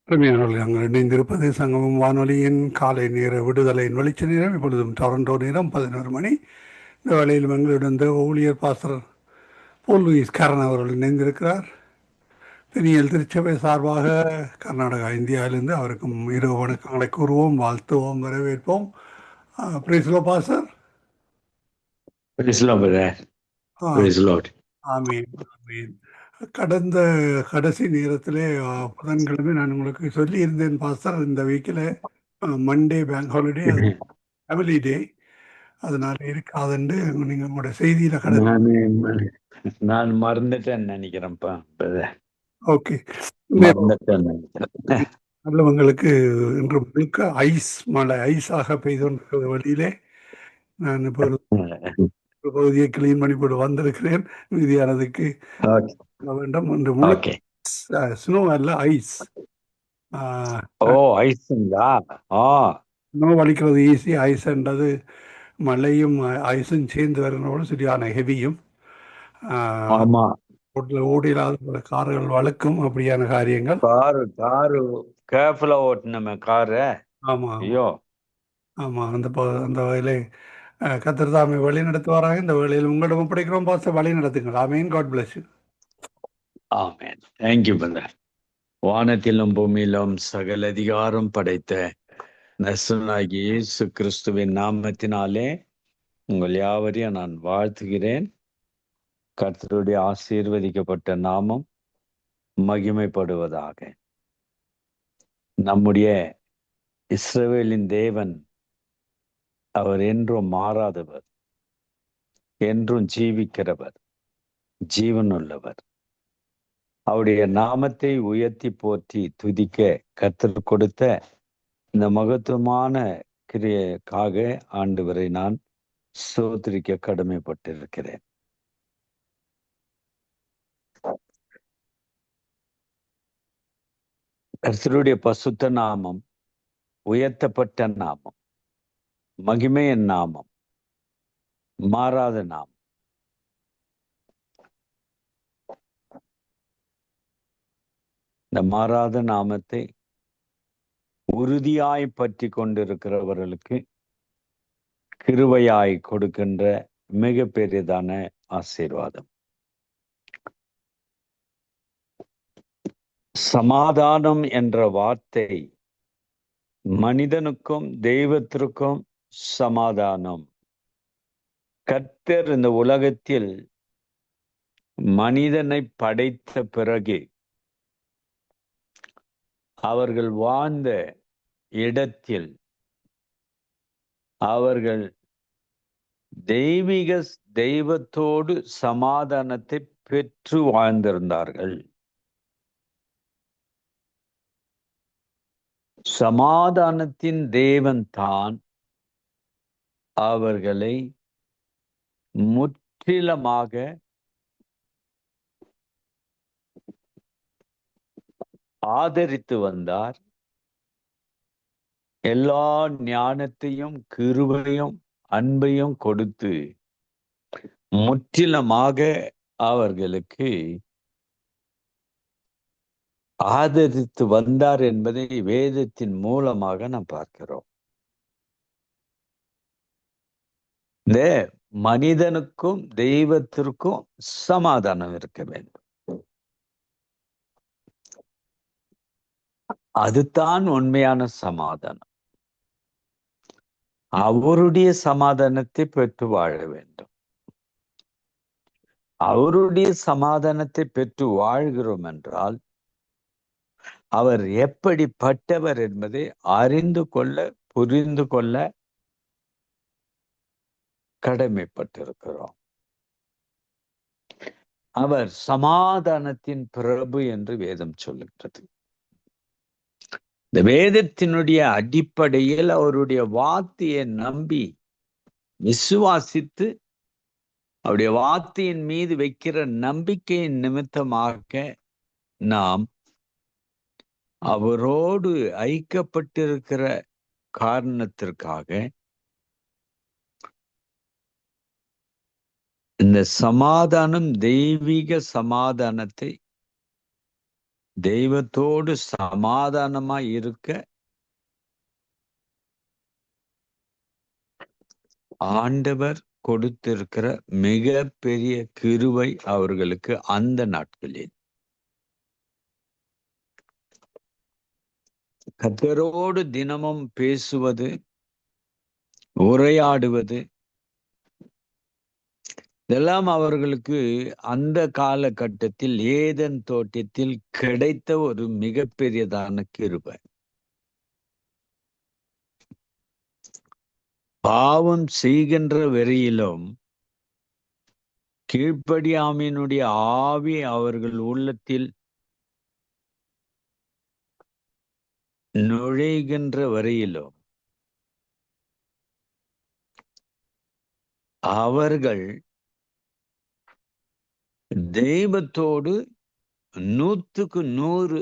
அருமையானவர்கள், நாங்கள் இணைந்திருப்பது சங்கமம் வானொலியின் காலை நேர விடுதலையின் வெளிச்ச நேரம். இப்பொழுதும் டொரண்டோ நேரம் 11 மணி. இந்த வேளையில் எங்களுடன் இந்த ஊழியர் பாஸ்டர் போல் லூயிஸ் கேரன் அவர்கள் இணைந்திருக்கிறார். பெரியல் திருச்சபை சார்பாக கர்நாடகா, இந்தியாவிலிருந்து அவருக்கும் இரவு வணக்கங்களை கூறுவோம், வாழ்த்துவோம், வரவேற்போம். Praise Lord pastor. Praise the Lord, brother. ஆ, Praise the Lord. ஆமீன், ஆமீன். கடந்த கடைசி நேரத்திலே புதன்கிழமை நான் உங்களுக்கு சொல்லியிருந்தேன் பாஸ்டர், இந்த வீக்கில் மண்டே பேங்க் ஹாலிடே, அது ஃபேமிலி டே, அதனால இருக்காதுண்டு நீங்கள் உங்களோட செய்தியில் நான் மறந்துட்டேன்னு நினைக்கிறேன்ப்பா brother. ஓகே. மறந்துட்டேன்னு நினைக்கிறேன். நல்லவங்களுக்கு இன்று முழுக்க மழை ஐஸாக பெய்து கொண்டிருக்கிறது வழியிலே. நான் இப்போ ஒரு பகுதியை கிளீன் பண்ணி போட்டு வந்திருக்கிறேன். மீதியானதுக்கு Okay. வேண்டும். இன்று முழுக்க Okay. ஸ்னோ அல்ல, ஐஸ். ஓ ஐஸுங்களா? ஸ்னோ வலிக்கிறது ஈஸி, ஐஸ்ன்றது மழையும் ஐஸும் சேர்ந்து வரனோட சரியான ஹெவியும். ஆமா, ரோட்டில் ஓடிடாத பல கார்கள் வழுக்கும், அப்படியான காரியங்கள். காரு கேர்ஃபுல்லா ஓட்டணுமே காரு. ஆமா, ஐயோ, ஆமா. அந்த வகையிலே கர்த்தர் தாமே வழி நடத்தி வராங்க. இந்த வேளையில் உங்களிடம் ஒப்படைக்கிறோம் பாஸ்டர், வழி நடத்துங்கள். ஆமீன். God bless you. ஆமென். Thank you brother. வானத்திலும் பூமியிலும் சகல அதிகாரம் படைத்த நசனாகி இயேசு கிறிஸ்துவின் நாமத்தினாலே உங்கள் யாவரையும் நான் வாழ்த்துகிறேன். கர்த்தருடைய ஆசீர்வதிக்கப்பட்ட நாமம் மகிமைப்படுவதாக. நம்முடைய இஸ்ரவேலின் தேவன் அவர் என்றும் மாறாதவர், என்றும் ஜீவிக்கிறவர், ஜீவனுள்ளவர். அவருடைய நாமத்தை உயர்த்தி போற்றி துதிக்க கர்த்தர் கொடுத்த இந்த மகத்துவமான கிரியைக்காக ஆண்டவரை நான் ஸ்தோத்திரிக்க கடமைப்பட்டிருக்கிறேன். கர்த்தருடைய பசுத்த நாமம், உயர்த்தப்பட்ட நாமம், மகிமையின் நாமம், மாறாத நாமம். இந்த மாறாத நாமத்தை உறுதியாய் பற்றி கொண்டிருக்கிறவர்களுக்கு கிருபையாய் கொடுக்கின்ற மிக பெரியதான ஆசீர்வாதம். சமாதானம் என்ற வார்த்தை மனிதனுக்கும் தெய்வத்திற்கும் சமாதானம். கர்த்தர் இந்த உலகத்தில் மனிதனை படைத்த பிறகு அவர்கள் வாழ்ந்த இடத்தில் அவர்கள் தெய்வத்தோடு சமாதானத்தை பெற்று வாழ்ந்திருந்தார்கள். சமாதானத்தின் தேவன் தான் அவர்களை முற்றிலுமாக ஆதரித்து வந்தார். எல்லா ஞானத்தையும் கிருபையும் அன்பையும் கொடுத்து முற்றிலுமாக அவர்களுக்கு ஆதரித்து வந்தார் என்பதை வேதத்தின் மூலமாக நாம் பார்க்கிறோம். இந்த மனிதனுக்கும் தெய்வத்திற்கும் சமாதானம் இருக்க வேண்டும். அதுதான் உண்மையான சமாதானம். அவருடைய சமாதானத்தை பெற்று வாழ வேண்டும். அவருடைய சமாதானத்தை பெற்று வாழ்கிறோம் என்றால் அவர் எப்படிப்பட்டவர் என்பதை அறிந்து கொள்ள, புரிந்து கொள்ள கடமைப்பட்டிருக்கிறோம். அவர் சமாதானத்தின் பிரபு என்று வேதம் சொல்லுகிறது. இந்த வேதத்தினுடைய அடிப்படையில் அவருடைய வார்த்தையை நம்பி விசுவாசித்து அவருடைய வார்த்தையின் மீது வைக்கிற நம்பிக்கையின் நிமித்தமாக நாம் அவரோடு ஐக்கியப்பட்டிருக்கிற காரணத்திற்காக இந்த சமாதானம், தெய்வீக சமாதானத்தை தெய்வத்தோடு சமாதானமா இருக்க ஆண்டவர் கொடுத்திருக்கிற மிக பெரிய கிருபை அவர்களுக்கு அந்த நாட்களில். கர்த்தரோடு தினமும் பேசுவது, உரையாடுவது, இதெல்லாம் அவர்களுக்கு அந்த காலகட்டத்தில் ஏதேன் தோட்டத்தில் கிடைத்த ஒரு மிகப்பெரியதான கிருபை. பாவம் செய்கின்ற வரையிலும் கீழ்ப்படியாமையினுடைய ஆவி அவர்கள் உள்ளத்தில் நுழைகின்ற வரையிலும் அவர்கள் தெய்வத்தோடு 100க்கு 100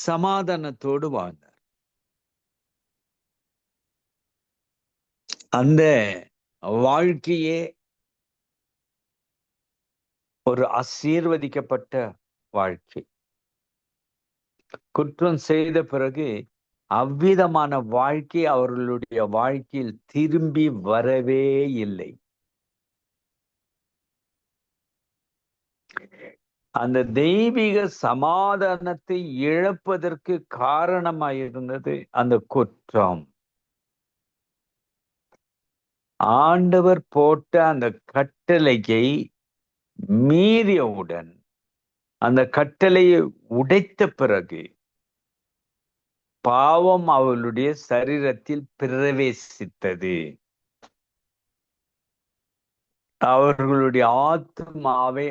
சமாதானத்தோடு வாழ்ந்தார். அந்த வாழ்க்கையே ஒரு ஆசீர்வதிக்கப்பட்ட வாழ்க்கை. குற்றம் செய்த பிறகு அவ்விதமான வாழ்க்கை அவர்களுடைய வாழ்க்கையில் திரும்பி வரவே இல்லை. அந்த தெய்வீக சமாதானத்தை இழப்பதற்கு காரணமாயிருந்தது அந்த குற்றம். ஆண்டவர் போட்ட அந்த கட்டளையை மீறியவுடன், அந்த கட்டளையை உடைத்த பிறகு பாவம் அவளுடைய சரீரத்தில் பிரவேசித்தது. அவர்களுடைய ஆத்மாவை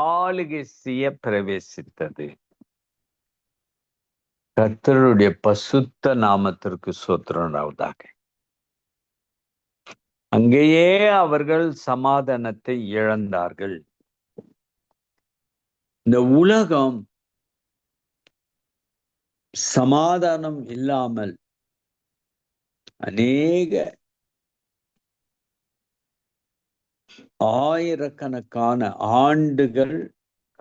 ஆளுகை செய்ய பிரவேசித்தது. கர்த்தருடைய பசுத்த நாமத்திற்கு ஸ்தோத்திரம் உண்டாவதாக. அங்கேயே அவர்கள் சமாதானத்தை இழந்தார்கள். இந்த உலகம் சமாதானம் இல்லாமல் அநேக ஆயிரக்கணக்கான ஆண்டுகள்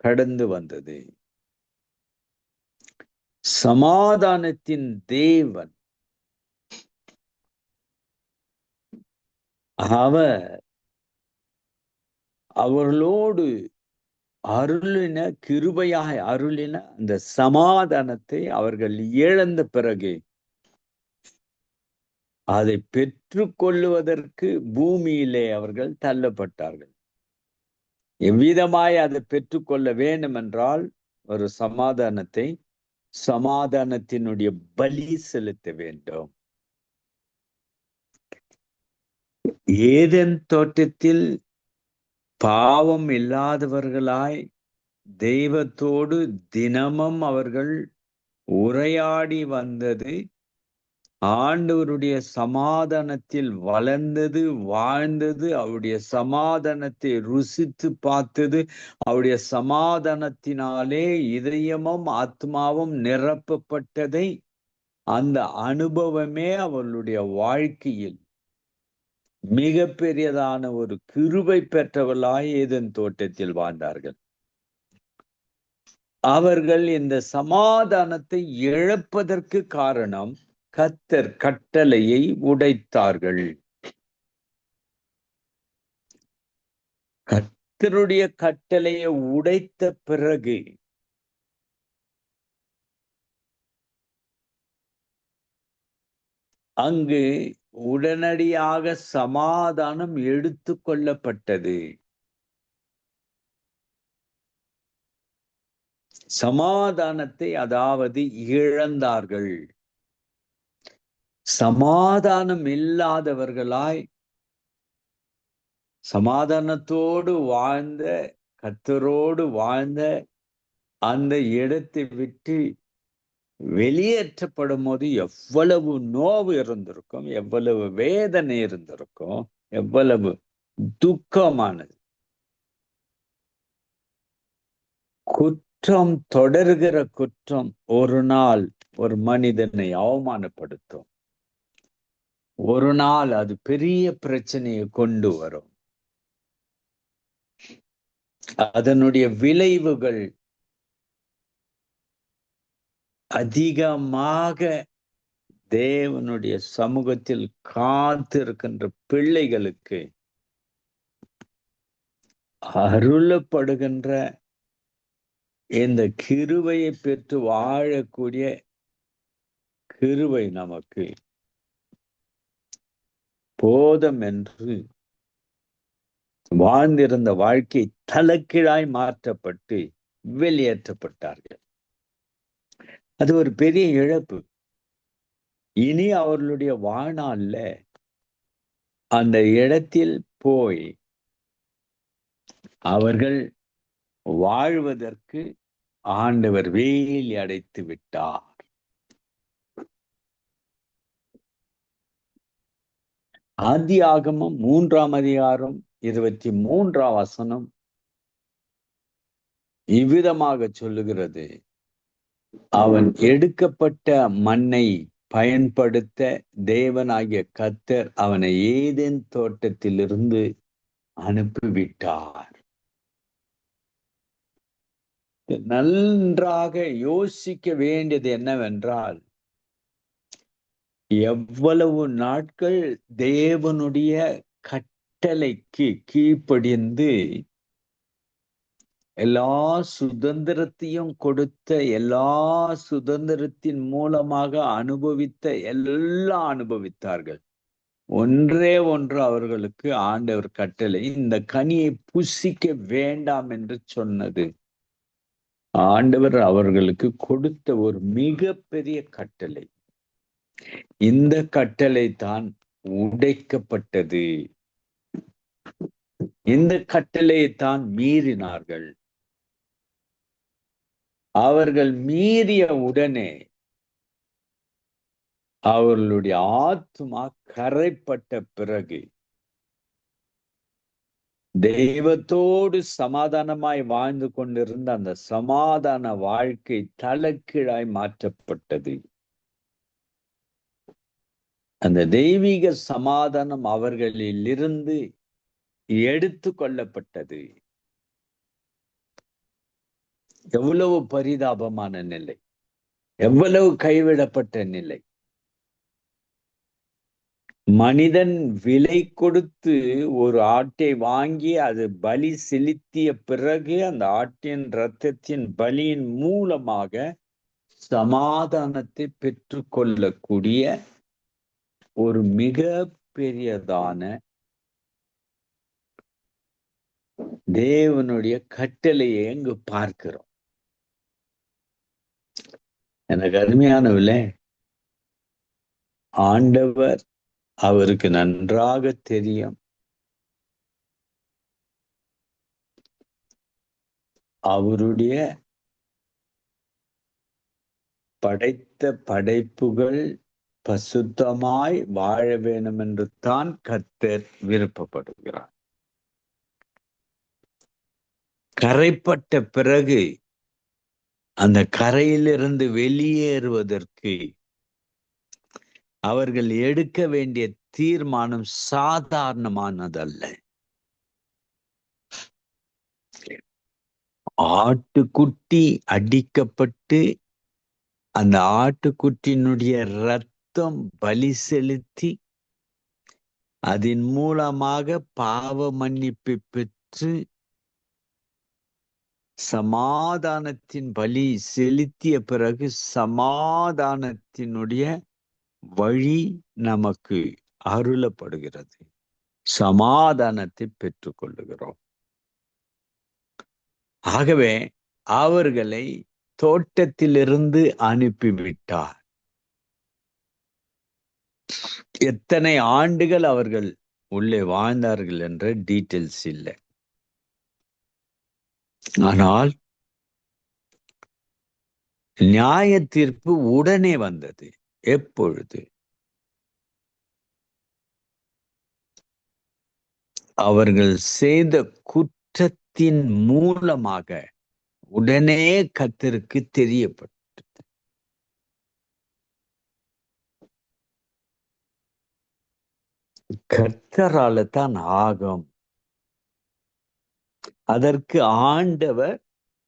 கடந்து வந்தது. சமாதானத்தின் தேவன் அவர் அவர்களோடு அருளின கிருபையாய் அருளின அந்த சமாதானத்தை அவர்கள் இழந்த பிறகு அதை பெற்றுக்கொள்ளுவதற்கு பூமியிலே அவர்கள் தள்ளப்பட்டார்கள். எவ்விதமாய் அதை பெற்றுக்கொள்ள வேண்டும் என்றால் ஒரு சமாதானத்தினுடைய பலி செலுத்த வேண்டும். ஏதேன் தோட்டத்தில் பாவம் இல்லாதவர்களாய் தெய்வத்தோடு தினமும் அவர்கள் உரையாடி வந்தது, ஆண்டவருடைய சமாதானத்தில் வளர்ந்தது, வாழ்ந்தது, அவருடைய சமாதானத்தை ருசித்து பார்த்தது, அவருடைய சமாதானத்தினாலே இதயமும் ஆத்மாவும் நிரப்பப்பட்டதை, அந்த அனுபவமே அவர்களுடைய வாழ்க்கையில் மிக பெரியதான ஒரு கிருபை பெற்றவர்களாய் ஏதேன் தோட்டத்தில் வாழ்ந்தார்கள். அவர்கள் இந்த சமாதானத்தை இழப்பதற்கு காரணம் கர்த்தர் கட்டளையை உடைத்தார்கள். கர்த்தருடைய கட்டளையை உடைத்த பிறகு அங்கு உடனடியாக சமாதானம் எடுத்து கொள்ளப்பட்டது. சமாதானத்தை அதாவது இழந்தார்கள். சமாதானம் இல்லாதவர்களாய் சமாதானத்தோடு வாழ்ந்த, கர்த்தரோடு வாழ்ந்த அந்த இடத்தை விட்டு வெளியேற்றப்படும் போது எவ்வளவு நோவு இருந்திருக்கும், எவ்வளவு வேதனை இருந்திருக்கும், எவ்வளவு துக்கமானது. குற்றம் தொடர்கிற குற்றம் ஒரு நாள் ஒரு மனிதனை அவமானப்படுத்தும். ஒரு நாள் அது பெரிய பிரச்சனையை கொண்டு வரும். அதனுடைய விளைவுகள் அதிகமாக தேவனுடைய சமூகத்தில் காத்திருக்கின்ற பிள்ளைகளுக்கு அருளப்படுகின்ற இந்த கிருபையை பெற்று வாழக்கூடிய கிருபை நமக்கு போதும் என்று வாழ்ந்திருந்த வாழ்க்கை தலைகீழாய் மாற்றப்பட்டு வெளியேற்றப்பட்டார்கள். அது ஒரு பெரிய இழப்பு. இனி அவர்களுடைய வாழ்நாள்ல அந்த இடத்தில் போய் அவர்கள் வாழ்வதற்கு ஆண்டவர் வேலி அடைத்து விட்டார். ஆதியாகமம் 3ஆம் அதிகாரம் 23ஆம் வசனம் இவ்விதமாக சொல்லுகிறது, அவன் எடுக்கப்பட்ட மண்ணை பயன்படுத்த தேவனாகிய கர்த்தர் அவனை ஏதேன் தோட்டத்திலிருந்து அனுப்பிவிட்டார். நன்றாக யோசிக்க வேண்டியது என்னவென்றால், எவ்வளவு நாட்கள் தேவனுடைய கட்டளைக்கு கீழ்ப்படிந்து எல்லா சுதந்திரத்தையும் கொடுத்த, எல்லா சுதந்திரத்தின் மூலமாக அனுபவித்த எல்லாம் அனுபவித்தார்கள். ஒன்றே ஒன்று அவர்களுக்கு ஆண்டவர் கட்டளை, இந்த கனியை புசிக்க வேண்டாம் என்று சொன்னது. ஆண்டவர் அவர்களுக்கு கொடுத்த ஒரு மிகப்பெரிய கட்டளை. இந்த கட்டளை தான் உடைக்கப்பட்டது. இந்த கட்டளையை தான் மீறினார்கள். அவர்கள் மீறிய உடனே அவர்களுடைய ஆத்துமா கரைப்பட்ட பிறகு தெய்வத்தோடு சமாதானமாய் வாழ்ந்து கொண்டிருந்த அந்த சமாதான வாழ்க்கை தலைகீழாய் மாற்றப்பட்டது. அந்த தெய்வீக சமாதானம் அவர்களிலிருந்து எடுத்து கொள்ளப்பட்டது. எவ்வளவு பரிதாபமான நிலை, எவ்வளவு கைவிடப்பட்ட நிலை. மனிதன் விலை கொடுத்து ஒரு ஆட்டை வாங்கி அது பலி செலுத்திய பிறகு அந்த ஆட்டின் இரத்தத்தின் பலியின் மூலமாக சமாதானத்தை பெற்று கொள்ளக்கூடிய ஒரு மிக பெரியதான தேவனுடைய கட்டளையை எங்கு பார்க்கிறோம். எனக்கு அருமையானவர்களே, ஆண்டவர் அவருக்கு நன்றாக தெரியும், அவருடைய படைத்த படைப்புகள் பசுத்தமாய் வாழ வேண்டும் என்று தான் கர்த்தர் விருப்பப்படுகிறார். கரைப்பட்ட பிறகு அந்த கரையிலிருந்து வெளியேறுவதற்கு அவர்கள் எடுக்க வேண்டிய தீர்மானம் சாதாரணமானதல்ல. ஆட்டுக்குட்டி அடிக்கப்பட்டு அந்த ஆட்டுக்குட்டியினுடைய இரத்தம் பலி செலுத்தி அதன் மூலமாக பாவ மன்னிப்பு பெற்று சமாதானத்தின் பலி செலுத்திய பிறகு சமாதானத்தினுடைய வழி நமக்கு அருளப்படுகிறது. சமாதானத்தை பெற்றுக் கொள்ளுகிறோம். ஆகவே அவர்களை தோட்டத்திலிருந்து அனுப்பிவிட்டார். எத்தனை ஆண்டுகள் அவர்கள் உள்ளே வாழ்ந்தார்கள் என்ற டீட்டெயில்ஸ் இல்லை. ஆனால் நியாய தீர்ப்பு உடனே வந்தது. எப்பொழுது? அவர்கள் செய்த குற்றத்தின் மூலமாக உடனே கர்த்தருக்கு தெரியப்பட்டது. கர்த்தரால தான் ஆகும். அதற்கு ஆண்டவர்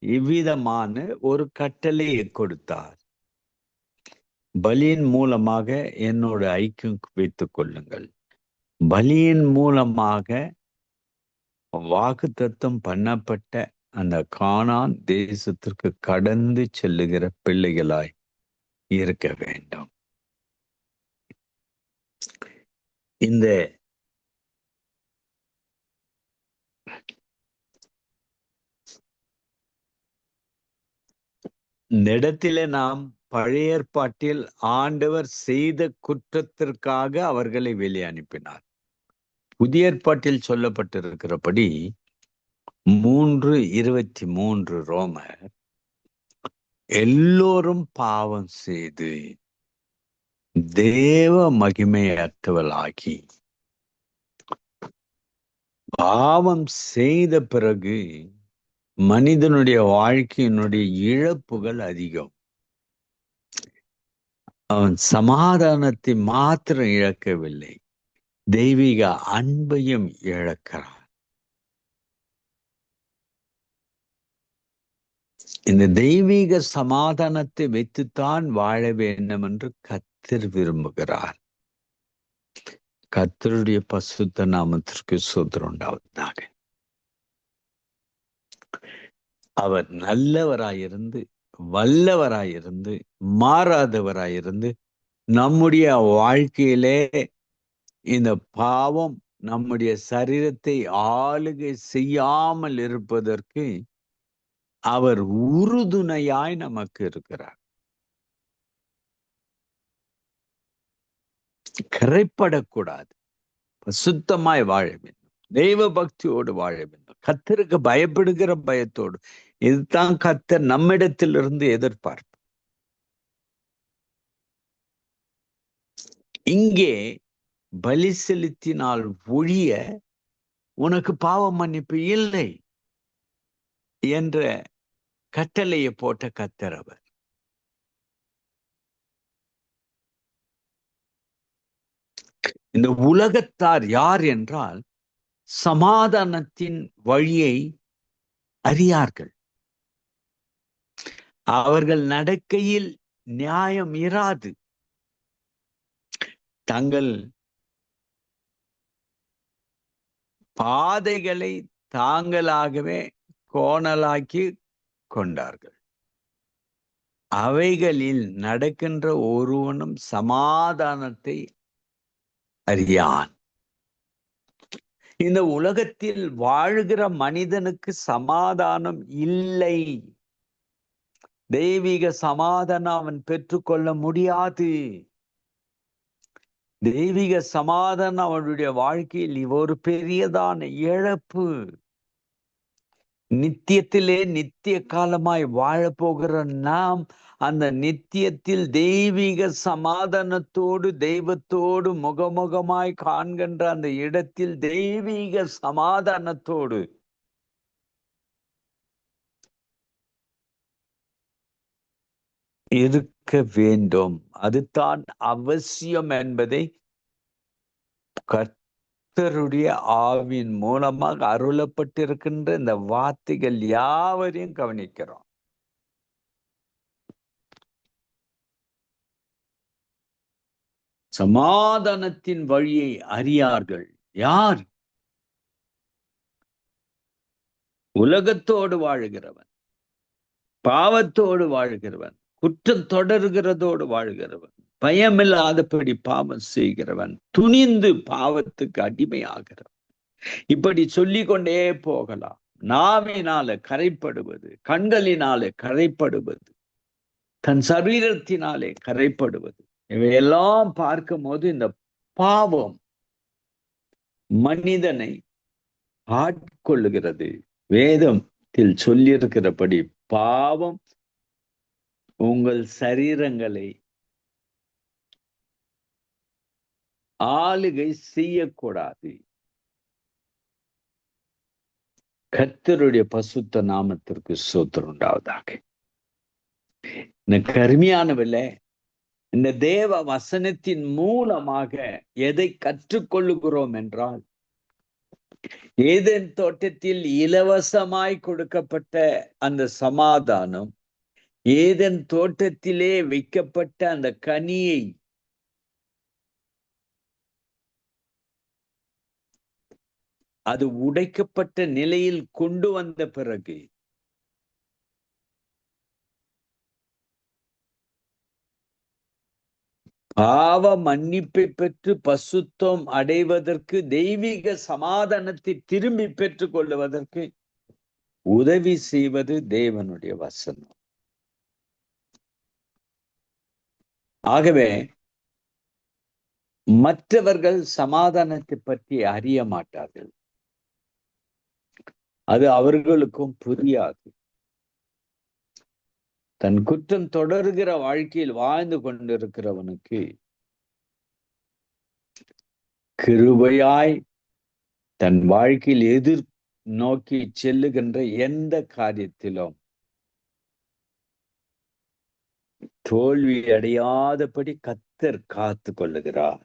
இவ்விதமான ஒரு கட்டளையை கொடுத்தார். பலியின் மூலமாக என்னோட ஐக்கியம் வைத்துக் கொள்ளுங்கள். பலியின் மூலமாக வாக்குத்தத்தம் பண்ணப்பட்ட அந்த கானான் தேசத்திற்கு கடந்து செல்லுகிற பிள்ளைகளாய் இருக்க வேண்டும். இந்த இடத்திலே நாம் பழைய ஏற்பாட்டில் ஆண்டவர் செய்த குற்றத்திற்காக அவர்களை வெளியே அனுப்பினார். புதிய ஏற்பாட்டில் சொல்லப்பட்டிருக்கிறபடி 3:23 ரோமர், எல்லோரும் பாவம் செய்து தேவ மகிமையற்றவளாகி, பாவம் செய்த பிறகு மனிதனுடைய வாழ்க்கையினுடைய இழப்புகள் அதிகம். அவன் சமாதானத்தை மாத்திரம் இழக்கவில்லை, தெய்வீக அன்பையும் இழக்கிறான். இந்த தெய்வீக சமாதானத்தை வைத்துத்தான் வாழ வேண்டும் என்று கர்த்தர் விரும்புகிறார். கர்த்தருடைய பரிசுத்த நாமத்திற்கு ஸ்தோத்திரம் உண்டாவதாக. அவர் நல்லவராயிருந்து, வல்லவராயிருந்து, மாறாதவராயிருந்து நம்முடைய வாழ்க்கையிலே இந்த பாவம் நம்முடைய சரீரத்தை ஆளுகை செய்யாமல் இருப்பதற்கு அவர் உறுதுணையாய் நமக்கு இருக்கிறார். கரைப்படக்கூடாது, சுத்தமாய் வாழ வேண்டும், தெய்வ பக்தியோடு வாழ வேண்டும், கர்த்தருக்கு பயப்படுகிற பயத்தோடு. இதுதான் கர்த்தர் நம்மிடத்திலிருந்து எதிர்பார்ப்பு. இங்கே பலி செலுத்தினால் ஒழிய உனக்கு பாவ மன்னிப்பு இல்லை என்ற கட்டளையை போட்ட கர்த்தர் அவர். இந்த உலகத்தார் யார் என்றால் சமாதானத்தின் வழியை அறியார்கள். அவர்கள் நடக்கையில் நியாயம் இராது. தங்கள் பாதைகளை தாங்களாகவே கோணலாக்கி கொண்டார்கள். அவைகளில் நடக்கின்ற ஒருவனும் சமாதானத்தை அறியான். இந்த உலகத்தில் வாழ்கிற மனிதனுக்கு சமாதானம் இல்லை. தெய்வீக சமாதானம் அவன் பெற்றுக்கொள்ள முடியாது. தெய்வீக சமாதானம் அவனுடைய வாழ்க்கையில் ஒரு பெரியதான இழப்பு. நித்தியத்திலே நித்திய காலமாய் வாழப்போகிற நாம் அந்த நித்தியத்தில் தெய்வீக சமாதானத்தோடு தெய்வத்தோடு முகமுகமாய் காண்கின்ற அந்த இடத்தில் தெய்வீக சமாதானத்தோடு இருக்க வேண்டும். அதுதான் அவசியம் என்பதை கர்த்தருடைய ஆவியின் மூலமாக அருளப்பட்டிருக்கின்ற இந்த வார்த்தைகள் யாவரையும் கவனிக்கிறோம். சமாதானத்தின் வழியை அறியார்கள். யார்? உலகத்தோடு வாழுகிறவன், பாவத்தோடு வாழுகிறவன், குற்றம் தொடர்கிறதோடு வாழ்கிறவன், பயமில்லாதபடி பாவம் செய்கிறவன், துணிந்து பாவத்துக்கு அடிமையாகிறவன். இப்படி சொல்லிக்கொண்டே போகலாம். நாவினால கரைப்படுவது, கண்களினாலே கரைப்படுவது, தன் சரீரத்தினாலே கரைப்படுவது, இவையெல்லாம் பார்க்கும் போது இந்த பாவம் மனிதனை ஆட்கொள்ளுகிறது. வேதத்தில் சொல்லியிருக்கிறபடி பாவம் உங்கள் சரீரங்களை ஆளுகை செய்யக்கூடாது. கர்த்தருடைய பரிசுத்த நாமத்திற்கு ஸ்தோத்திரம் உண்டாவதாக. இந்த கருமையானவில்லை, இந்த தேவ வசனத்தின் மூலமாக எதை கற்றுக்கொள்ளுகிறோம் என்றால், ஏதேன் தோட்டத்தில் இலவசமாய் கொடுக்கப்பட்ட அந்த சமாதானம் ஏதேன் தோட்டத்திலே வைக்கப்பட்ட அந்த கனியை அது உடைக்கப்பட்ட நிலையில் கொண்டு வந்த பிறகு பாவ மன்னிப்பை பெற்று பசுத்தம் அடைவதற்கு, தெய்வீக சமாதானத்தை திரும்பி பெற்றுக் கொள்வதற்கு உதவி செய்வது தேவனுடைய வசனம். ஆகவே மற்றவர்கள் சமாதானத்தை பற்றி அறிய மாட்டார்கள், அது அவர்களுக்கும் புரியாது. தன் குற்றம் தொடர்கிற வாழ்க்கையில் வாழ்ந்து கொண்டிருக்கிறவனுக்கு கிருபையாய் தன் வாழ்க்கையில் எதிர் நோக்கி செல்லுகின்ற எந்த காரியத்திலும் தோல்வி அடையாதபடி கர்த்தர் காத்து கொள்ளுகிறார்.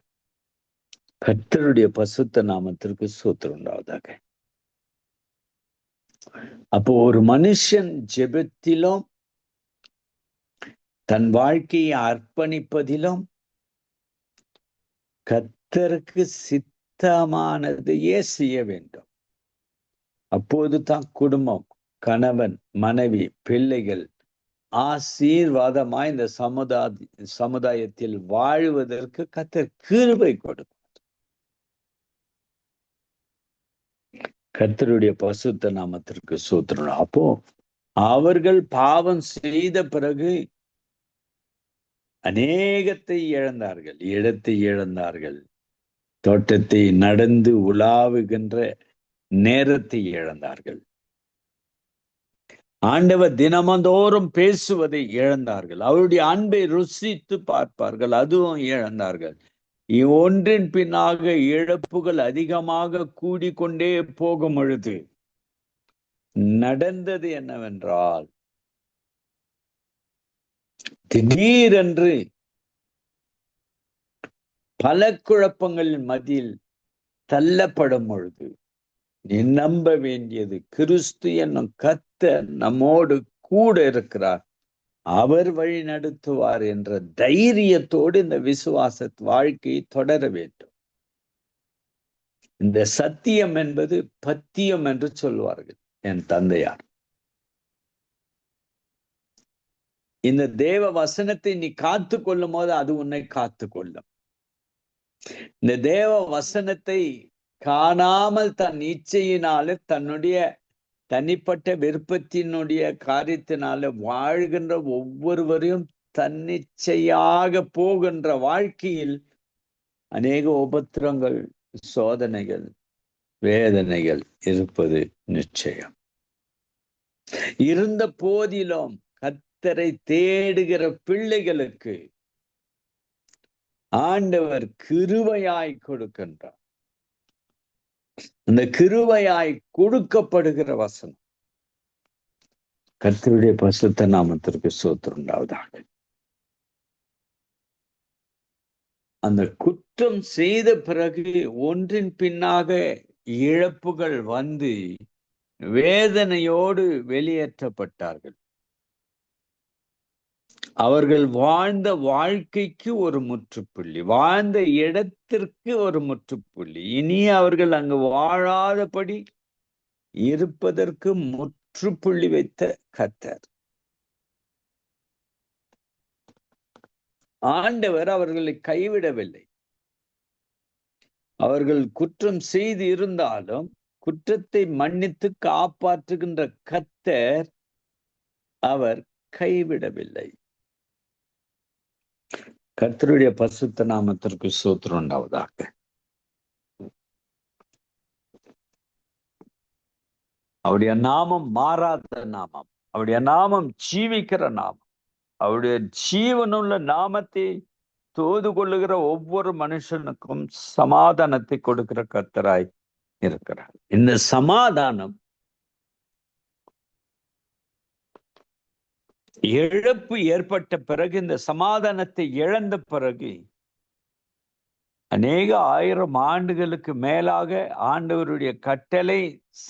கர்த்தருடைய பசுத்த நாமத்திற்கு ஸ்தோத்திரம் உண்டாவதாக. அப்போ ஒரு மனுஷன் ஜெபத்திலும் தன் வாழ்க்கையை அர்ப்பணிப்பதிலும் கர்த்தருக்கு சித்தமானதையே செய்ய வேண்டும். அப்போது தான் குடும்பம், கணவன், மனைவி, பிள்ளைகள் ஆசீர்வாதமாய் இந்த சமுதாயத்தில் வாழ்வதற்கு கர்த்தர் கிருபை கொடுப்பார். கர்த்தருடைய பசுத்த நாமத்திற்கு ஸ்தோத்திரம். அப்போ அவர்கள் பாவம் செய்த பிறகு அநேகத்தை இழந்தார்கள், இடத்தை இழந்தார்கள், தோட்டத்தை நடந்து உலாவுகின்ற நேரத்தை இழந்தார்கள், ஆண்டவர் தினமந்தோறும் பேசுவதை இழந்தார்கள், அவருடைய அன்பை ருசித்து பார்ப்பார்கள், அதுவும் இழந்தார்கள். ஒன்றின் பின்னாக இழப்புகள் அதிகமாக கூடிக்கொண்டே போகும் பொழுது நடந்தது என்னவென்றால், திடீரென்று பல குழப்பங்களின் மத்தியில் தள்ளப்படும் பொழுது நீ நம்ப வேண்டியது, கிறிஸ்து என்னும் கர்த்தர் நம்மோடு கூட இருக்கிறார், அவர் வழி நடத்துவார் என்ற தைரியத்தோடு இந்த விசுவாச வாழ்க்கையை தொடர வேண்டும். இந்த சத்தியம் என்பது பத்தியம் என்று சொல்வார்கள் என் தந்தையார். இந்த தேவ வசனத்தை நீ காத்து கொள்ளும் போது அது உன்னை காத்து கொள்ளும். இந்த தேவ வசனத்தை காணாமல் தன் இச்சையினால, தன்னுடைய தனிப்பட்ட விருப்பத்தினுடைய காரியத்தினால வாழ்கின்ற ஒவ்வொருவரையும் தன்னிச்சையாக போகின்ற வாழ்க்கையில் அநேக உபத்திரங்கள், சோதனைகள், வேதனைகள் இருப்பது நிச்சயம். இருந்த போதிலும் கர்த்தரை தேடுகிற பிள்ளைகளுக்கு ஆண்டவர் கிருபையாய் கொடுக்கின்றார். அந்த கிருபையாய் கொடுக்கப்படுகிற வசனம் கர்த்தருடைய பரிசுத்த நாமத்திற்கு ஸ்தோத்திரம் உண்டாவதாக. அந்த குற்றம் செய்த பிறகு ஒன்றின் பின்னாக இழப்புகள் வந்து வேதனையோடு வெளியேற்றப்பட்டார்கள். அவர்கள் வாழ்ந்த வாழ்க்கைக்கு ஒரு முற்றுப்புள்ளி, வாழ்ந்த இடத்திற்கு ஒரு முற்றுப்புள்ளி, இனி அவர்கள் அங்கு வாழாதபடி இருப்பதற்கு முற்றுப்புள்ளி வைத்த கர்த்தர். ஆண்டவர் அவர்களை கைவிடவில்லை. அவர்கள் குற்றம் செய்து இருந்தாலும் குற்றத்தை மன்னித்து காப்பாற்றுகின்ற கர்த்தர் அவர் கைவிடவில்லை. கர்த்தருடைய பரிசுத்த நாமத்திற்கு ஸ்தோத்திரம் உண்டாவதாக. அவருடைய நாமம் மாறாத நாமம், அவருடைய நாமம் ஜீவிக்கிற நாமம், அவருடைய ஜீவனுள்ள நாமத்தை தோது கொள்ளுகிற ஒவ்வொரு மனுஷனுக்கும் சமாதானத்தை கொடுக்கிற கர்த்தராய் இருக்கிறார். இந்த சமாதானம் இழப்பு ஏற்பட்ட பிறகு, இந்த சமாதானத்தை இழந்த பிறகு அநேக 1000 ஆண்டுகளுக்கு மேலாக ஆண்டவருடைய கட்டளை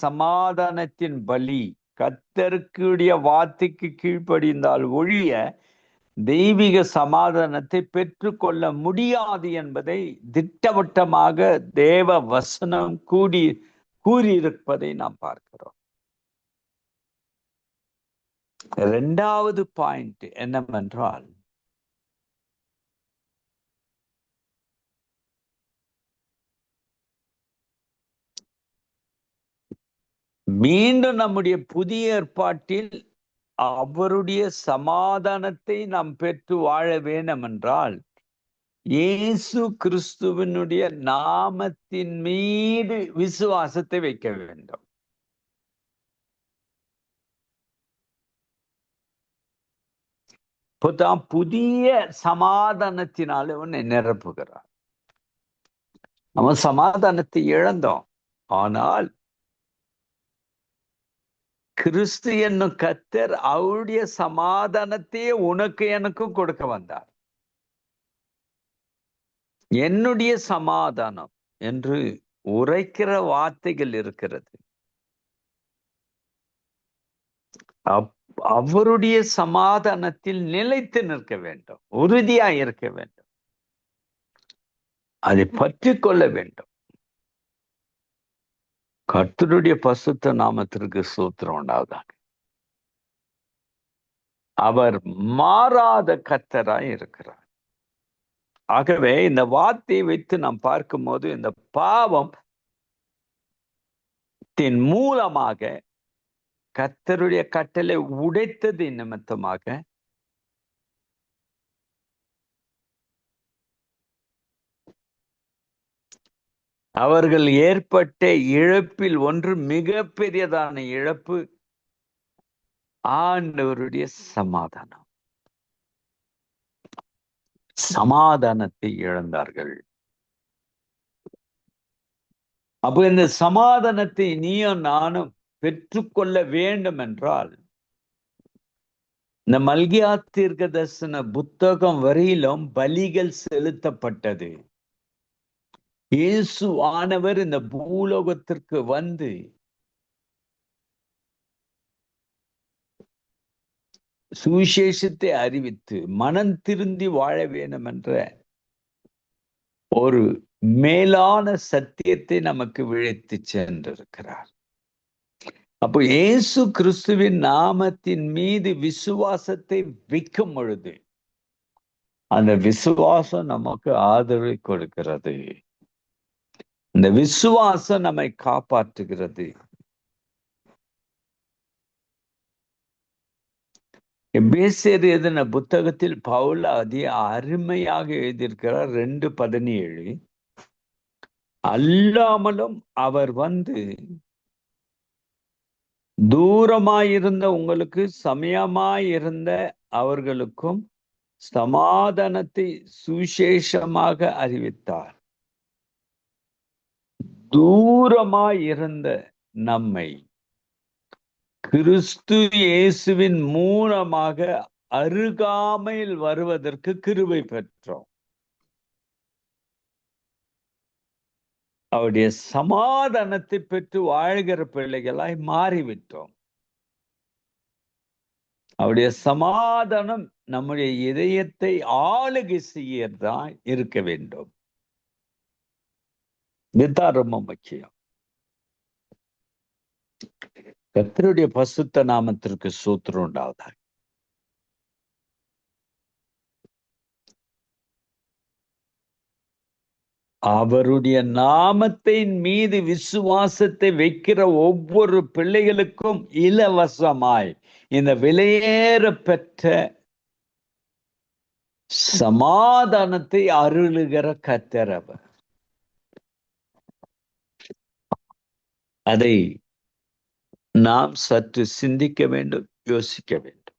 சமாதானத்தின் பலி, கர்த்தருக்குடைய வார்த்தைக்கு கீழ்ப்படிந்தால் ஒழிய தெய்வீக சமாதானத்தை பெற்றுக்கொள்ள முடியாது என்பதை திட்டவட்டமாக தேவ வசனம் கூறியிருப்பதை நாம் பார்க்கிறோம். இரண்டாவது பாயிண்ட் என்னவென்றால், மீண்டும் நம்முடைய புதிய ஏற்பாட்டில் அவருடைய சமாதானத்தை நாம் பெற்று வாழ வேண்டும் என்றால் இயேசு கிறிஸ்துவனுடைய நாமத்தின் மீது விசுவாசத்தை வைக்க வேண்டும். இப்போதான் புதிய சமாதானத்தினால உன்னை நிரப்புகிறார். நம்ம சமாதானத்தை இழந்தோம், ஆனால் கிறிஸ்து என்னும் கர்த்தர் அவருடைய சமாதானத்தையே உனக்கு எனக்கும் கொடுக்க வந்தார். என்னுடைய சமாதானம் என்று உரைக்கிற வார்த்தைகள் இருக்கிறது. அவருடைய சமாதானத்தில் நிலைத்து நிற்க வேண்டும், உறுதியாய் இருக்க வேண்டும், அதை பற்றி கொள்ள வேண்டும். கர்த்தருடைய பரிசுத்த நாமத்திற்கு ஸ்தோத்திரம் உண்டாவதாக. அவர் மாறாத கர்த்தராய் இருக்கிறார். ஆகவே இந்த வார்த்தையை வைத்து நாம் பார்க்கும்போது, இந்த பாவத்தின் மூலமாக கர்த்தருடைய கட்டளை உடைத்தது நிமித்தமாக அவர்கள் ஏற்பட்ட இழப்பில் ஒன்று, மிக பெரியதான இழப்பு, ஆண்டவருடைய சமாதானம். சமாதானத்தை இழந்தார்கள். அப்ப இந்த சமாதானத்தை நீயும் நானும் பெற்றுக்கொள்ள வேண்டும் என்றால், இந்த மல்கியா தீர்க்கதரிசன புத்தகம் வரையிலும் பலிகள் செலுத்தப்பட்டது. இயேசு ஆனவர் இந்த பூலோகத்திற்கு வந்து சுவிசேஷத்தை அறிவித்து மனம் திருந்தி வாழ வேண்டும் என்ற ஒரு மேலான சத்தியத்தை நமக்கு விழைத்து சென்றிருக்கிறார். அப்போ இயேசு கிறிஸ்துவின் நாமத்தின் மீது விசுவாசத்தை வைக்கும் பொழுது அந்த விசுவாசம் நமக்கு ஆதரவை கொடுக்கிறது. இந்த விசுவாசம் நம்மை காப்பாற்றுகிறது. எபேசியர் எழுதின புத்தகத்தில் பவுல் அதிக அருமையாக எழுதியிருக்கிறார். 2:17 அல்லாமலும் அவர் வந்து தூரமாயிருந்த உங்களுக்கு சமயமாயிருந்த அவர்களுக்கும் சமாதானத்தை சுவிசேஷமாக அறிவித்தார். தூரமாயிருந்த நம்மை கிறிஸ்து இயேசுவின் மூலமாக அருகாமையில் வருவதற்கு கிருபை பெற்றோம். அவருடைய சமாதானத்தை பெற்று வாழ்கிற பிள்ளைகளாய் மாறிவிட்டோம். அவருடைய சமாதானம் நம்முடைய இதயத்தை ஆளுகை செய்யறதா இருக்க வேண்டும். இதுதான் ரொம்ப முக்கியம். கர்த்தருடைய பரிசுத்த நாமத்திற்கு ஸ்தோத்திரம் உண்டாவதாக. அவருடைய நாமத்தின் மீது விசுவாசத்தை வைக்கிற ஒவ்வொரு பிள்ளைகளுக்கும் இலவசமாய் இந்த விலையேற பெற்ற சமாதானத்தை அருளுகிற கர்த்தர் அவர். அதை நாம் சற்று சிந்திக்க வேண்டும், யோசிக்க வேண்டும்.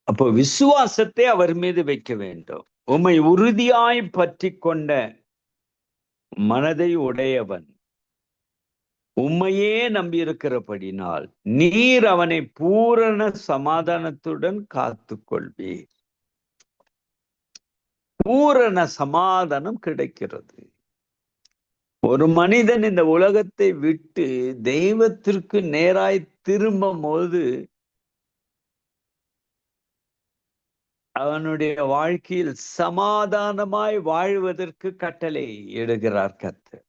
அப்போ விசுவாசத்தை அவர் மீது வைக்க வேண்டும். உம்மை உறுதியாய் பற்றி கொண்ட மனதை உடையவன் உம்மையே நம்பியிருக்கிறபடினால் நீர் அவனை பூரண சமாதானத்துடன் காத்து கொள்வீர். பூரண சமாதானம் கிடைக்கிறது. ஒரு மனிதன் இந்த உலகத்தை விட்டு தெய்வத்திற்கு நேராய் திரும்பும் போது அவனுடைய வாழ்க்கையில் சமாதானமாய் வாழ்வதற்கு கட்டளை இடுகிறார் கர்த்தர்.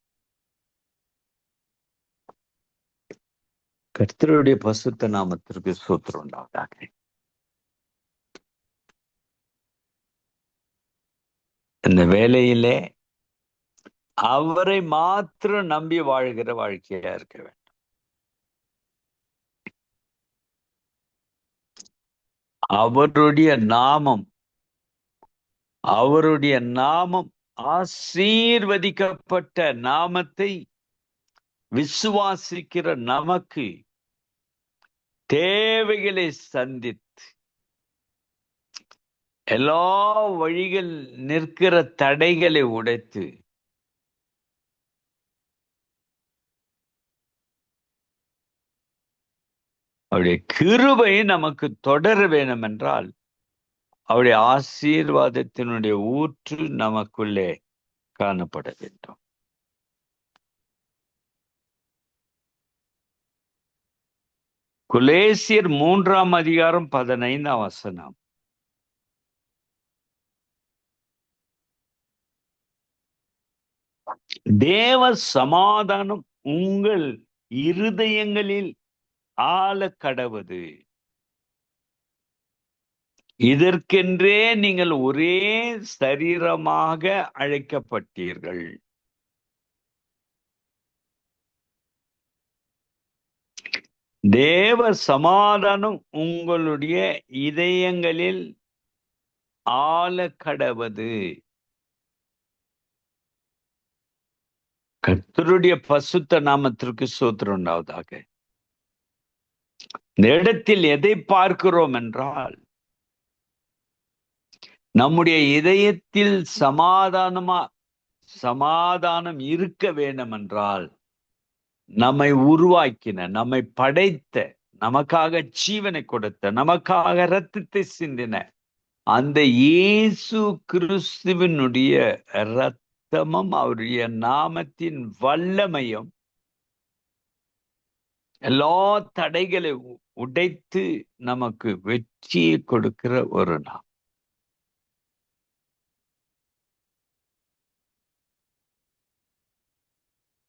கர்த்தருடைய பசுத்த நாமத்திற்கு ஸ்தோத்திரம் உண்டாவதாக. இந்த வேலையிலே அவரை மாத்திரம் நம்பி வாழ்கிற வாழ்க்கையா இருக்க வேண்டும். அவருடைய நாமம் ஆசீர்வதிக்கப்பட்ட நாமத்தை விசுவாசிக்கிற நமக்கு தேவைகளை சந்தித்து எல்லா வழிகள் நிற்கிற தடைகளை உடைத்து அவருடைய கிருபை நமக்கு தொடர வேண்டும் என்றால் அவருடைய ஆசீர்வாதத்தினுடைய ஊற்று நமக்குள்ளே காணப்பட வேண்டும். கொலேசியர் 3:15 தேவ சமாதானம் உங்கள் இருதயங்களில் ஆள கடவது. இதற்கென்றே நீங்கள் ஒரே சரீரமாக அழைக்கப்பட்டீர்கள். தேவ சமாதானம் உங்களுடைய இதயங்களில் ஆள கடவது. கர்த்தருடைய பசுத்த நாமத்திற்கு ஸ்தோத்திரம் உண்டாவதாக. இந்த இடத்தில் எதை பார்க்கிறோம் என்றால், நம்முடைய இதயத்தில் சமாதானம் இருக்க வேண்டும் என்றால் நம்மை உருவாக்கின, நம்மை படைத்த, நமக்காக ஜீவனை கொடுத்த, நமக்காக இரத்தத்தை சிந்தின அந்த இயேசு கிறிஸ்துவினுடைய இரத்தமும் அவருடைய நாமத்தின் வல்லமையும் எல்லா தடைகளை உடைத்து நமக்கு வெற்றியை கொடுக்கிற ஒரு நாமம்.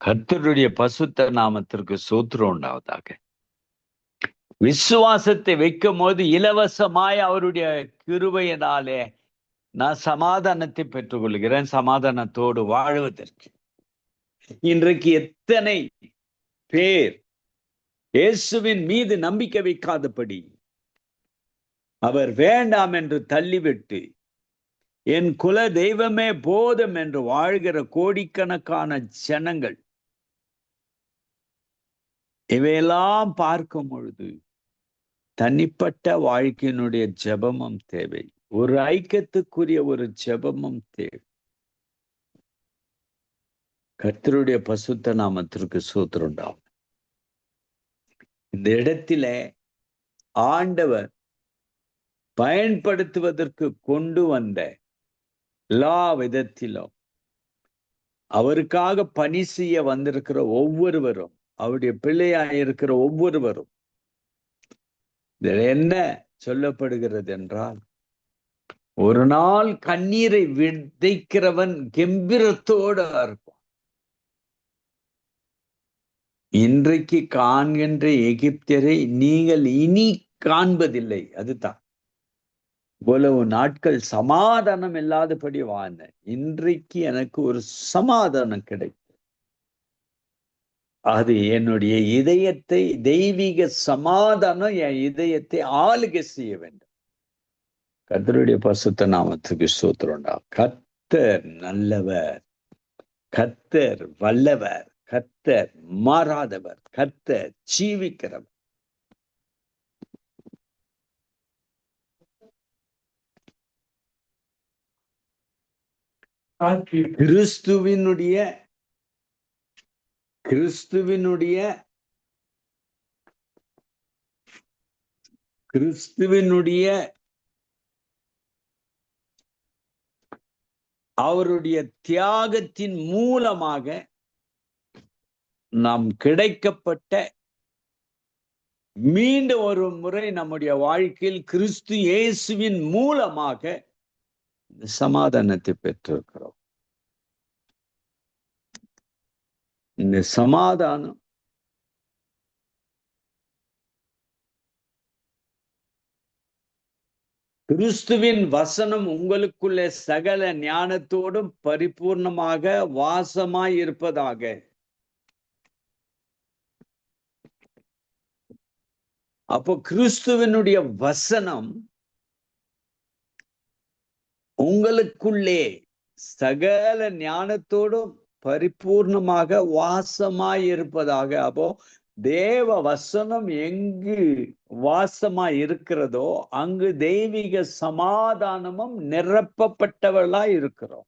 கர்த்தருடைய பசுத்த நாமத்திற்கு ஸ்தோத்திரம் உண்டாவதாக. விசுவாசத்தை வைக்கும் போது இலவசமாய் அவருடைய கிருபையினாலே நான் சமாதானத்தை பெற்றுக் கொள்கிறேன், சமாதானத்தோடு வாழ்வதற்கு. இன்றைக்கு எத்தனை பேர் இயேசுவின் மீது நம்பிக்கை வைக்காதபடி அவர் வேண்டாம் என்று தள்ளிவிட்டு என் குல தெய்வமே போதும் என்று வாழ்கிற கோடிக்கணக்கான ஜனங்கள். இவையெல்லாம் பார்க்கும் பொழுது தனிப்பட்ட வாழ்க்கையினுடைய ஜெபமும் தேவை, ஒரு ஐக்கியத்துக்குரிய ஒரு ஜெபமும் தேவை. கர்த்தருடைய பசுத்த நாமத்திற்கு ஸ்தோத்திரம் உண்டாகும். இந்த இடத்தில ஆண்டவர் பயன்படுத்துவதற்கு கொண்டு வந்த எல்லா விதத்திலும் அவருக்காக பணி செய்ய வந்திருக்கிற ஒவ்வொருவரும், அவருடைய பிள்ளையாயிருக்கிற ஒவ்வொருவரும் என்ன சொல்லப்படுகிறது என்றால், ஒரு நாள் கண்ணீரை விதைக்கிறவன் கெம்பீரத்தோடு இருப்பான். இன்றைக்கு காண்கின்ற எகிப்தியரை நீங்கள் இனி காண்பதில்லை. அதுதான் இவ்வளவு நாட்கள் சமாதானம் இல்லாதபடி வாழ்ந்தேன், இன்றைக்கு எனக்கு ஒரு சமாதானம் கிடைக்கும். அது என்னுடைய இதயத்தை, தெய்வீக சமாதானம் என் இதயத்தை ஆளுகை செய்ய வேண்டும். கர்த்தருடைய பரிசுத்த நாமத்துக்கு ஸ்தோத்திரம் உண்டாகும். கர்த்தர் நல்லவர், கர்த்தர் வல்லவர், கர்த்தர் மாறாதவர், கர்த்தர் ஜீவிக்கிறவர். கிறிஸ்துவினுடைய அவருடைய தியாகத்தின் மூலமாக நாம் கிடைக்கப்பட்ட மீண்டும் ஒரு முறை நம்முடைய வாழ்க்கையில் கிறிஸ்து இயேசுவின் மூலமாக சமாதானத்தை பெற்றிருக்கிறோம். இந்த சமாதானம் கிறிஸ்துவின் வசனம் உங்களுக்குள்ளே சகல ஞானத்தோடும் பரிபூர்ணமாக வாசமாய் இருப்பதாக. அப்போ கிறிஸ்துவனுடைய வசனம் உங்களுக்குள்ளே சகல ஞானத்தோடும் பரிபூர்ணமாக வாசமாய் இருப்பதாக. அப்போ தேவ வசனம் எங்கு வாசமாய் இருக்கிறதோ அங்கு தெய்வீக சமாதானமும் நிரப்பப்பட்டவர்களாய் இருக்கிறோம்.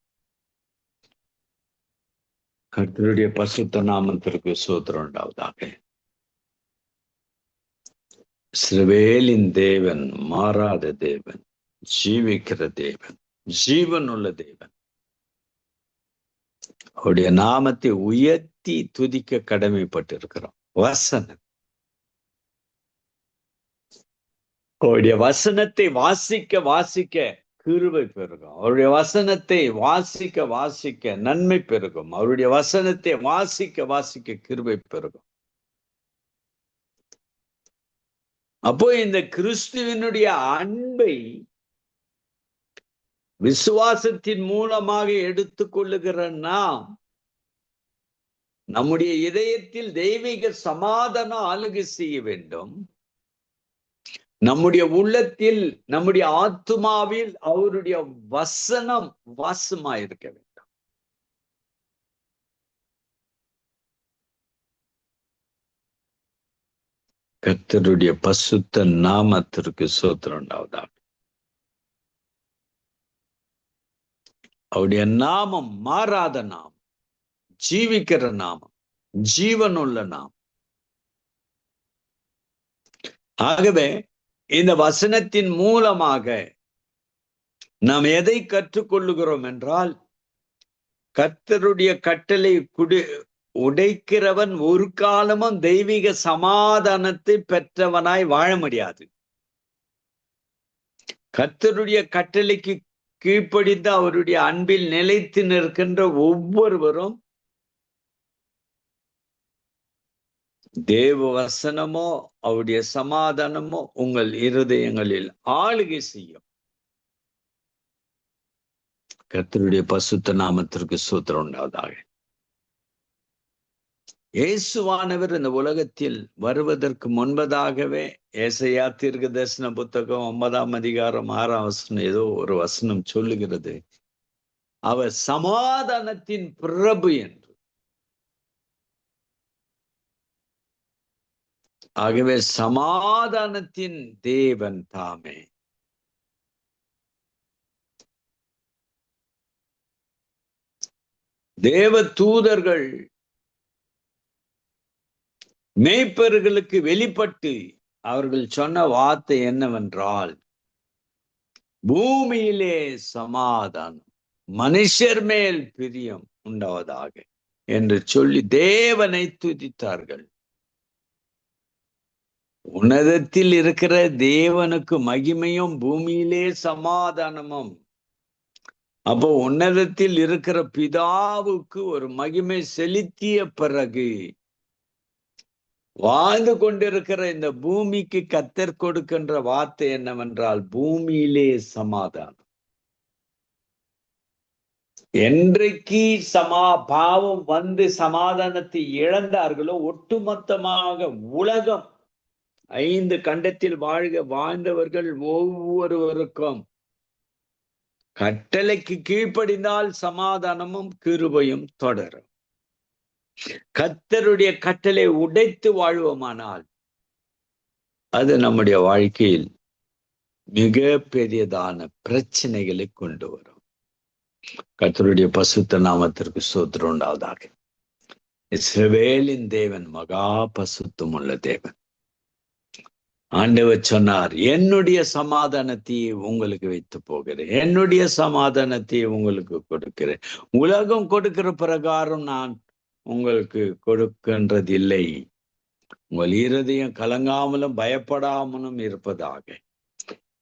கர்த்தருடைய பரிசுத்த நாமத்திற்கு ஸ்தோத்திரம் உண்டாவதாக. இஸ்ரவேலின் தேவன் மாறாத தேவன், ஜீவிக்கிற தேவன், ஜீவன் உள்ள தேவன். அவருடைய நாமத்தை உயர்த்தி துதிக்க கடமைப்பட்டிருக்கிறோம். வசனம், அவருடைய வசனத்தை வாசிக்க வாசிக்க கிருபை பெருகும். அவருடைய வசனத்தை வாசிக்க வாசிக்க நன்மை பெருகும். அவருடைய வசனத்தை வாசிக்க வாசிக்க கிருபை பெருகும். அப்போ இந்த கிறிஸ்துவினுடைய அன்பை விசுவாசத்தின் மூலமாக எடுத்துக்கொள்ளுகிற நாம் நம்முடைய இதயத்தில் தெய்வீக சமாதானம் ஆளுகை செய்ய வேண்டும். நம்முடைய உள்ளத்தில், நம்முடைய ஆத்துமாவில் அவருடைய வசனம் வாசமாயிருக்க வேண்டும். கர்த்தருடைய பரிசுத்த நாமத்திற்கு ஸ்தோத்திரம் உண்டாவதாக. அவருடைய நாமம் மாறாத நாமம், ஜீவிக்கிற நாமம், ஜீவனுள்ள நாமம். ஆகவே இந்த வசனத்தின் மூலமாக நாம் எதை கற்றுக்கொள்ளுகிறோம் என்றால், கர்த்தருடைய கட்டளை உடைக்கிறவன் ஒரு காலமும் தெய்வீக சமாதானத்தை பெற்றவனாய் வாழ முடியாது. கர்த்தருடைய கட்டளைக்கு கீழ்ப்படிந்து அவருடைய அன்பில் நிலைத்து நிற்கின்ற ஒவ்வொருவரும் தேவ வசனமோ அவருடைய சமாதானமோ உங்கள் இருதயங்களில் ஆளுகை செய்யும். கர்த்தருடைய பரிசுத்த நாமத்திற்கு ஸ்தோத்திரம் உண்டாவதாக. இயேசுவானவர் இந்த உலகத்தில் வருவதற்கு முன்பதாகவே ஏசாயா தீர்க்கதரிசன புத்தகம் 9ஆம் அதிகாரம் 6ஆம் வசனம் ஏதோ ஒரு வசனம் சொல்லுகிறது, அவர் சமாதானத்தின் பிரபு என்று. ஆகவே சமாதானத்தின் தேவன் தாமே. தேவ தூதர்கள் மேய்ப்பர்களுக்கு வெளிப்பட்டு அவர்கள் சொன்ன வார்த்தை என்னவென்றால், பூமியிலே சமாதானம், மனுஷர் மேல் பிரியம் உண்டாவதாக என்று சொல்லி தேவனை துதித்தார்கள். உன்னதத்தில் இருக்கிற தேவனுக்கு மகிமையும் பூமியிலே சமாதானமும். அப்போ உன்னதத்தில் இருக்கிற பிதாவுக்கு ஒரு மகிமை செலுத்திய பிறகு வாழ்ந்து கொண்டிருக்கிற இந்த பூமிக்கு கர்த்தர் கொடுக்கின்ற வார்த்தை என்னவென்றால், பூமியிலே சமாதானம். என்றைக்கு பாவம் வந்து சமாதானத்தை இழந்தார்களோ, ஒட்டுமொத்தமாக உலகம் 5 கண்டத்தில் வாழ்ந்தவர்கள் ஒவ்வொருவருக்கும் கட்டளைக்கு கீழ்ப்படிந்தால் சமாதானமும் கிருபையும் தொடரும். கர்த்தருடைய கட்டளை உடைத்து வாழ்வோமானால் அது நம்முடைய வாழ்க்கையில் மிக பெரியதான பிரச்சனைகளை கொண்டு வரும். கர்த்தருடைய பரிசுத்த நாமத்திற்கு ஸ்தோத்திரம் உண்டாவதாக. இஸ்ரவேலின் தேவன் மகா பரிசுத்தம் உள்ள தேவன். ஆண்டவர் சொன்னார், என்னுடைய சமாதானத்தை உங்களுக்கு வைத்து போகிறேன், என்னுடைய சமாதானத்தை உங்களுக்கு கொடுக்கிறேன். உலகம் கொடுக்கிற பிரகாரம் நான் உங்களுக்கு கொடுக்கின்றதில்லை. உங்கள் இருதயம் கலங்காமலும் பயப்படாமலும் இருப்பதாக.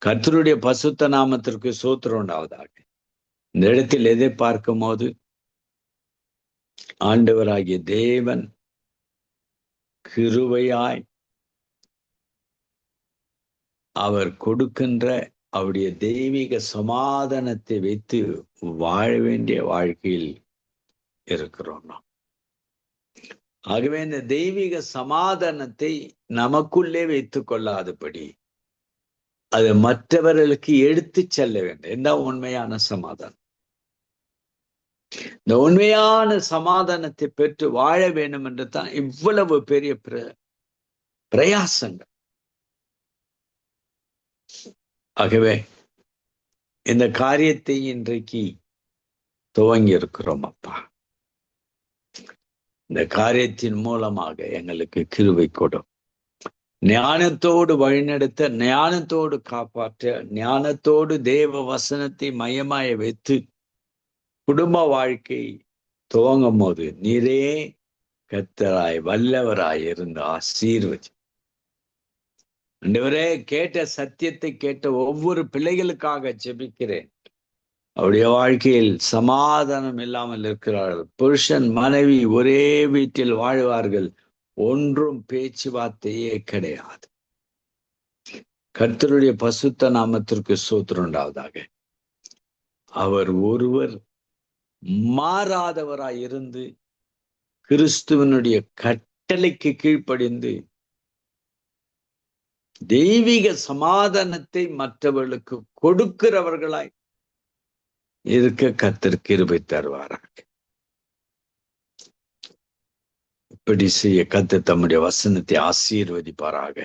கர்த்தருடைய பசுத்த நாமத்திற்கு ஸ்தோத்திரம் உண்டாவதாக. இந்த இடத்தில் எதை பார்க்கும் போது ஆண்டவராகிய தேவன் கிருபையாய் அவர் கொடுக்கின்ற அவருடைய தெய்வீக சமாதானத்தை வைத்து வாழ வேண்டிய வாழ்க்கையில் இருக்கிறோம் நாம். ஆகவே இந்த தெய்வீக சமாதானத்தை நமக்குள்ளே வைத்துக் கொள்ளாதபடி அது மற்றவர்களுக்கு எடுத்து செல்ல வேண்டும். என்ன உண்மையான சமாதானம்? இந்த உண்மையான சமாதானத்தை பெற்று வாழ வேண்டும் என்று தான் இவ்வளவு பெரிய பிரயாசங்கள். ஆகவே இந்த காரியத்தை இன்றைக்கு துவங்கி இருக்கிறோம் அப்பா. இந்த காரியத்தின் மூலமாக எங்களுக்கு கிருபை கொடும். ஞானத்தோடு வழிநடத்த, ஞானத்தோடு காப்பாற்ற, ஞானத்தோடு தேவ வசனத்தை மையமாய வைத்து குடும்ப வாழ்க்கை துவங்கும் போது நீரே கர்த்தராய் வல்லவராய் இருந்து ஆசீர்வதி. ஆண்டவரே, கேட்ட சத்தியத்தை கேட்ட ஒவ்வொரு பிள்ளைகளுக்காக ஜெபிக்கிறேன். அவருடைய வாழ்க்கையில் சமாதானம் இல்லாமல் இருக்கிறார்கள். புருஷன் மனைவி ஒரே வீட்டில் வாழ்வார்கள், ஒன்றும் பேச்சுவார்த்தையே கிடையாது. கர்த்தருடைய பசுத்த நாமத்திற்கு ஸ்தோத்திரம் உண்டாவதாக. அவர் ஒருவர் மாறாதவராய் இருந்து கிறிஸ்துவனுடைய கட்டளைக்கு கீழ்ப்படிந்து தெய்வீக சமாதானத்தை மற்றவர்களுக்கு கொடுக்கிறவர்களாய் இருக்க கர்த்தர் கிருபை தருவாராக. இப்படி செய்ய கர்த்தர் தம்முடைய வசனத்தை ஆசீர்வதிப்பாராக.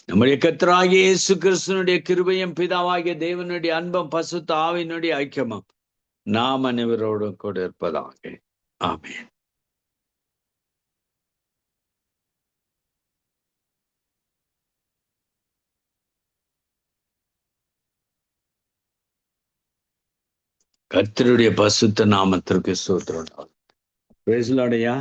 நம்முடைய கர்த்தராகிய இயேசு கிறிஸ்துவினுடைய கிருபையும் பிதாவாகிய தேவனுடைய அன்பும் பசுத்த ஆவியினுடைய ஐக்கியமும் நாம் அனைவரோடும் கூட இருப்பதாக. ஆமென். கர்த்தருடைய பசுத்த நாமத்திற்கு ஸ்தோத்திரம். பிரைஸ் தி லார்ட் ஐயா.